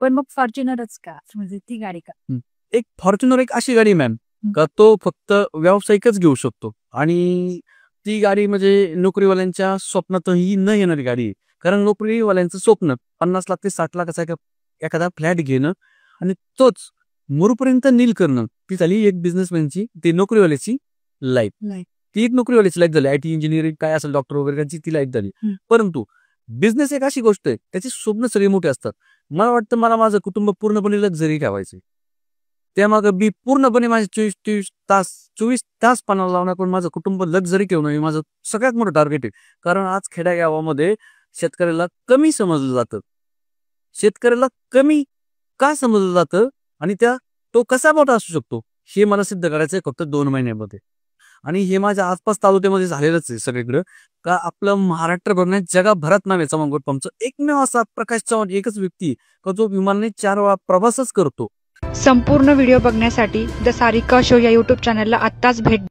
पण मग फॉर्च्युनरच का, म्हणजे ती गाडी का? एक फॉर्च्युनर एक अशी गाडी मॅम का तो फक्त व्यावसायिकच घेऊ शकतो आणि ती गाडी म्हणजे नोकरीवाल्यांच्या स्वप्नातही न येणारी गाडी आहे. कारण नोकरीवाल्यांचं स्वप्न 50 लाख ते 60 लाखाचा एखादा फ्लॅट घेणं आणि तोच मुरूपर्यंत नील करणं, ती झाली एक बिझनेसमॅनची, ती नोकरीवाल्याची लाईफ. ती एक नोकरीवाल्याची लाईफ झाली. IT इंजिनिअरिंग काय असेल, डॉक्टर वगैरे ती लाईफ झाली. परंतु बिझनेस एक अशी गोष्ट आहे, त्याची स्वप्न सगळी मोठी असतात. मला वाटतं मला माझं कुटुंब पूर्णपणे लक्झरी ठेवायचं. त्यामागे मी पूर्णपणे माझे 24 तास पणाला लावणार, पण माझं कुटुंब लक्झरी ठेवणं हे माझं सगळ्यात मोठं टार्गेट आहे. कारण आज खेड्यागावामध्ये शेतकऱ्याला कमी समजलं जातं. शेतकऱ्याला कमी का समजलं जातं आणि तो कसा मोठा असू शकतो हे मला सिद्ध करायचं आहे फक्त 2 महिन्यामध्ये. आणि हे माझ्या आसपास तालुक्यामध्ये झालेलंच आहे सगळीकडं. का आपलं महाराष्ट्र भरण्यात जगभरात नाव आहे चव्हाण गोट पंपचं. एकमेव असा प्रकाश चव्हाण एकच व्यक्ती का जो विमानाने 4 वेळा प्रवासच करतो. संपूर्ण व्हिडिओ बघण्यासाठी द सारिका शो या YouTube चॅनलला आत्ताच भेट